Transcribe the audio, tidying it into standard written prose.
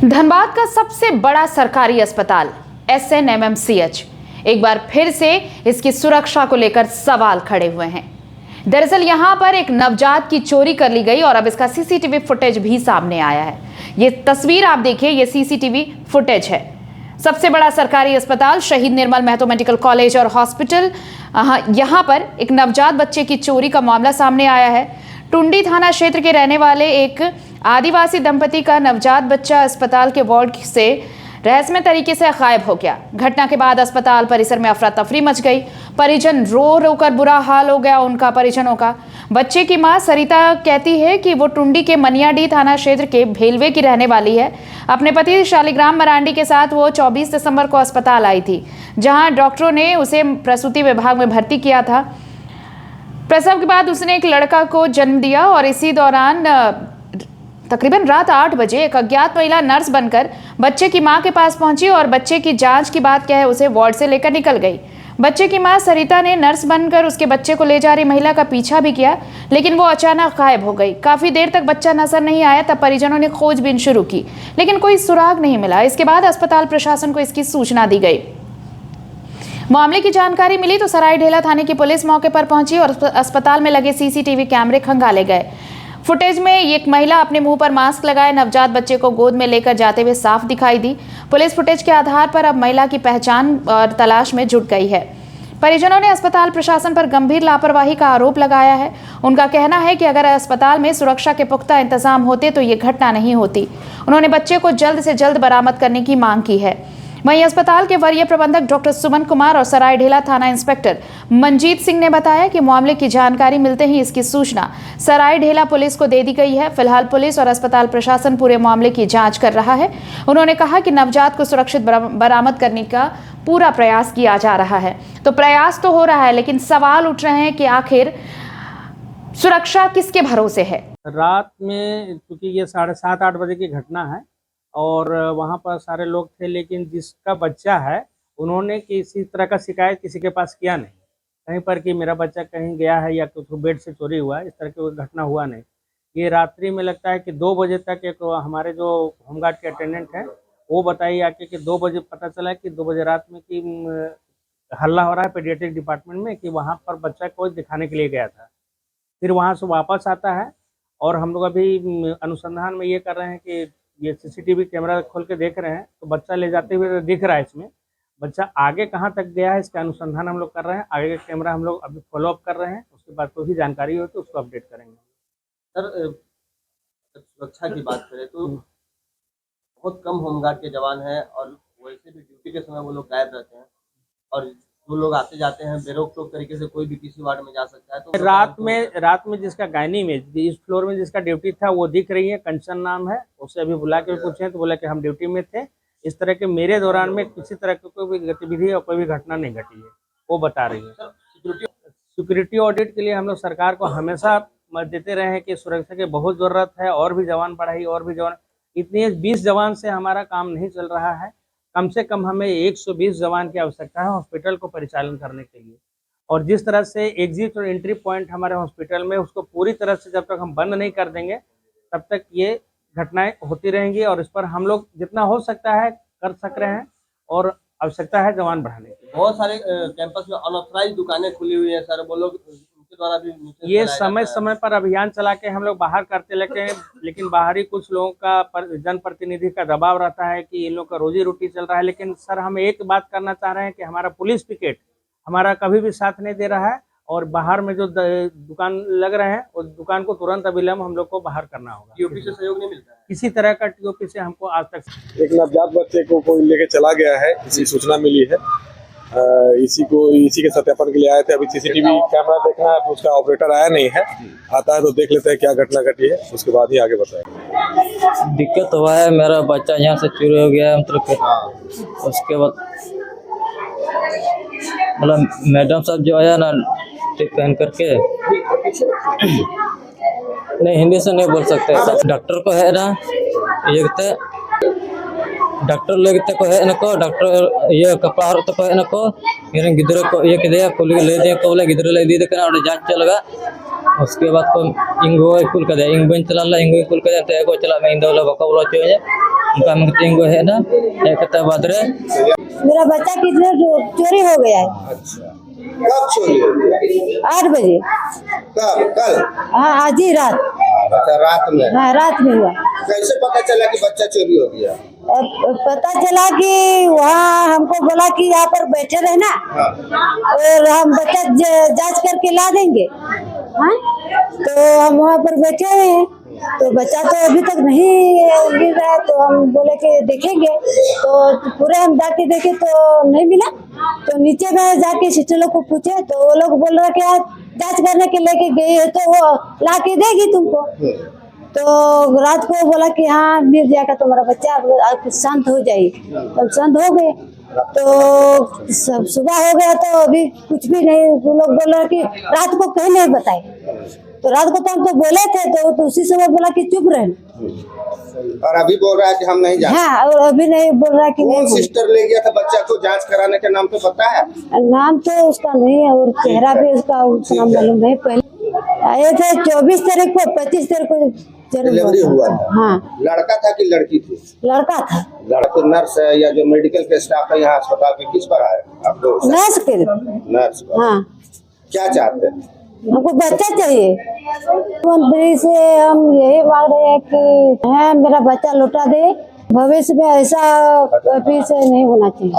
धनबाद का सबसे बड़ा सरकारी अस्पताल SNMMCH एक बार फिर से इसकी सुरक्षा को लेकर सवाल खड़े हुए हैं। दरअसल यहां पर एक नवजात की चोरी कर ली गई और अब इसका सीसीटीवी फुटेज भी सामने आया है। ये तस्वीर आप देखिए, ये सीसीटीवी फुटेज है। सबसे बड़ा सरकारी अस्पताल शहीद निर्मल महतो मेडिकल कॉलेज और हॉस्पिटल, यहां पर एक नवजात बच्चे की चोरी का मामला सामने आया है। टुंडी थाना क्षेत्र के रहने वाले एक आदिवासी दंपति का नवजात बच्चा अस्पताल के वार्ड से रहस्यमय तरीके से गायब हो गया। घटना के बाद अस्पताल परिसर में अफरा तफरी मच गई। परिजन रो कर बुरा हाल हो गया उनका परिजनों का। बच्चे की मां सरिता कहती है कि वो टुंडी के मनियाडी थाना क्षेत्र के भेलवे की रहने वाली है। अपने पति शालिग्राम मरांडी के साथ वो 24 दिसंबर को अस्पताल आई थी, जहां डॉक्टरों ने उसे प्रसूति विभाग में भर्ती किया था। प्रसव के बाद उसने एक लड़का को जन्म दिया और इसी दौरान तकरीबन रात 8 बजे एक अज्ञात महिला नर्स बनकर बच्चे की मां के पास पहुंची और बच्चे की जांच की बात क्या है उसे वार्ड से लेकर निकल गई। बच्चे की मां सरिता ने नर्स बनकर उसके बच्चे को ले जा रही महिला का पीछा भी किया, लेकिन वो अचानक गायब हो गई। काफी देर तक बच्चा नजर नहीं आया, तब परिजनों ने खोजबीन शुरू की, लेकिन कोई सुराग नहीं मिला। इसके बाद अस्पताल प्रशासन को इसकी सूचना दी गई। मामले की जानकारी मिली तो सरायढेला थाने की पुलिस मौके पर पहुंची और अस्पताल में लगे सीसीटीवी कैमरे खंगाले गए। फुटेज में एक महिला अपने मुंह पर मास्क लगाए नवजात बच्चे को गोद में लेकर जाते हुए साफ दिखाई दी। पुलिस फुटेज के आधार पर अब महिला की पहचान और तलाश में जुट गई है। परिजनों ने अस्पताल प्रशासन पर गंभीर लापरवाही का आरोप लगाया है। उनका कहना है कि अगर अस्पताल में सुरक्षा के पुख्ता इंतजाम होते तो ये घटना नहीं होती। उन्होंने बच्चे को जल्द से जल्द बरामद करने की मांग की है। वहीं अस्पताल के वरीय प्रबंधक डॉक्टर सुमन कुमार और सरायढेला थाना इंस्पेक्टर मंजीत सिंह ने बताया कि मामले की जानकारी मिलते ही इसकी सूचना सरायढेला पुलिस को दे दी गई है। फिलहाल पुलिस और अस्पताल प्रशासन पूरे मामले की जांच कर रहा है। उन्होंने कहा कि नवजात को सुरक्षित बरामद करने का पूरा प्रयास किया जा रहा है। तो प्रयास तो हो रहा है, लेकिन सवाल उठ रहे हैं कि आखिर सुरक्षा किसके भरोसे है। रात में क्योंकि ये 7:30-8 बजे की घटना है और वहाँ पर सारे लोग थे, लेकिन जिसका बच्चा है उन्होंने किसी तरह का शिकायत किसी के पास किया नहीं कहीं पर कि मेरा बच्चा कहीं गया है या कुछ बेड से चोरी हुआ है। इस तरह की घटना हुआ नहीं। ये रात्रि में लगता है कि 2 बजे तक एक हमारे जो होमगार्ड के अटेंडेंट हैं वो बताइए आके कि 2 बजे पता चला कि 2 बजे रात में कि हल्ला हो रहा है पीडियाट्रिक डिपार्टमेंट में कि वहाँ पर बच्चा को दिखाने के लिए गया था। फिर वहाँ से वापस आता है और हम लोग अभी अनुसंधान में ये कर रहे हैं कि ये सीसीटीवी कैमरा खोल के देख रहे हैं तो बच्चा ले जाते हुए दिख रहा है। इसमें बच्चा आगे कहाँ तक गया है इसका अनुसंधान हम लोग कर रहे हैं। आगे का कैमरा हम लोग अभी फॉलो अप कर रहे हैं, उसके बाद कोई भी जानकारी हो तो उसको अपडेट करेंगे। सर, सुरक्षा की बात करें तो बहुत कम होमगार्ड के जवान हैं और वैसे भी ड्यूटी के समय वो लोग गायब रहते हैं और जो लोग आते जाते हैं बेरोक टोक तरीके से कोई भी किसी वार्ड में जा सकता है। तो रात में जिसका गायनी में इस फ्लोर में जिसका ड्यूटी था वो दिख रही है, कंचन नाम है। उसे अभी बुला के पूछे तो बोला कि हम ड्यूटी में थे। इस तरह के मेरे दौरान में किसी तरह की कोई भी गतिविधि और कोई भी घटना नहीं घटी है, वो बता रही है। सिक्योरिटी ऑडिट के लिए हम लोग सरकार को हमेशा मत देते रहे हैं कि सुरक्षा की बहुत ज़रूरत है और भी जवान बढ़ाई और भी जवान। इतने 20 जवान से हमारा काम नहीं चल रहा है। कम से कम हमें 120 जवान की आवश्यकता है हॉस्पिटल को परिचालन करने के लिए। और जिस तरह से एग्जिट और एंट्री पॉइंट हमारे हॉस्पिटल में उसको पूरी तरह से जब तक हम बंद नहीं कर देंगे तब तक ये घटनाएं होती रहेंगी और इस पर हम लोग जितना हो सकता है कर सक रहे हैं और आवश्यकता है जवान बढ़ाने की। बहुत सारे कैंपस में अनऑथराइज्ड दुकानें खुली हुई है सर, वो लोग उनके द्वारा भी ये समय पर अभियान चला के हम लोग बाहर करते लेते हैं, लेकिन बाहरी कुछ लोगों का जनप्रतिनिधि का दबाव रहता है कि इन लोग का रोजी रोटी चल रहा है। लेकिन सर हम एक बात करना चाह रहे हैं कि हमारा पुलिस पिकेट हमारा कभी भी साथ नहीं दे रहा है और बाहर में जो दुकान लग रहे हैं उस दुकान को तुरंत अविलंब हम लोग को बाहर करना होगा। टीओपी से सहयोग नहीं मिलता है किसी तरह का। टीओपी से हमको आज तक एक नवजात बच्चे को कोई लेके चला गया है, इसी सूचना मिली है। इसी के सत्यापन के लिए आए थे। अभी सीसीटीवी कैमरा देखना है, उसका ऑपरेटर आया नहीं है। आता है तो देख लेते हैं क्या घटना घटी है, उसके बाद ही आगे बताएंगे। दिक्कत हुआ है, मेरा बच्चा यहाँ से चोरी हो गया है। मतलब उसके बाद मैडम साहब जो आया ना टिक पहन करके, नहीं हिंदी से नहीं बोल सकते। डॉक्टर को है ना ये डॉक्टर लोग को है ना को डॉक्टर ये कपड़ा हर तो है ना को मेरे गिद्र को ये के दे कुल ले दे को बोले गिद्र ले दे करना और जांच चलेगा। उसके बाद को इंगो कुल का दे इंग बन चला ला इंगो कुल का दे को चला मैं इंदो ला बका बोला चाहिए उनका मैं तीन गो है ना एक कता बादरे मेरा बच्चा कितने चोरी हो गया है। अच्छा, कब चोरी हो गया? 8 बजे। कब? कल? हाँ, आज ही रात। अच्छा, रात में? हाँ, रात में हुआ। कैसे पता चला कि बच्चा चोरी हो गया? पता चला कि वहाँ हमको बोला कि यहाँ पर बैठे रहना हाँ। और हम बच्चा जांच करके ला देंगे। हाँ, तो हम वहाँ पर बैठे हुए हैं, तो बच्चा तो अभी तक नहीं मिल रहा है, तो हम बोले कि देखेंगे, तो पूरे हम जाके देखे तो नहीं मिला। तो नीचे में जाके सिस्टर लोग को पूछे तो वो लोग बोल रहे कि यार जांच करने के लेके गई है तो वो ला के देगी तुमको। तो रात को बोला कि हाँ मिल जाएगा तुम्हारा बच्चा, आप शांत हो जाइए। तो शांत हो गए, तो सब सुबह हो गया तो अभी कुछ भी नहीं। वो लोग बोल रहे कि रात को कहीं नहीं बताए, तो रात को तो हम तो बोले थे, तो उसी समय बोला कि चुप रहना। और अभी बोल रहा है कि हम नहीं जानते। हाँ, और अभी नहीं बोल रहा कि कौन नहीं। सिस्टर ले गया था बच्चा को जांच कराने के नाम पे पता है? नाम तो उसका नहीं है और चेहरा भी उसका उतना मालूम नहीं। पहले आए थे 24 तारीख को, 25 तारीख को डिलीवरी हुआ था। हाँ, लड़का था कि लड़की थी? लड़का था। लड़का नर्स है या जो मेडिकल के स्टाफ है यहाँ अस्पताल के, किस पर आए आप लोग? नर्स के। नर्स पर। हाँ, क्या चाहते हैं? हमको बच्चा चाहिए। मंत्री से हम यही मांग रहे हैं कि मेरा बच्चा लौटा दे। भविष्य में ऐसा कभी से नहीं होना चाहिए।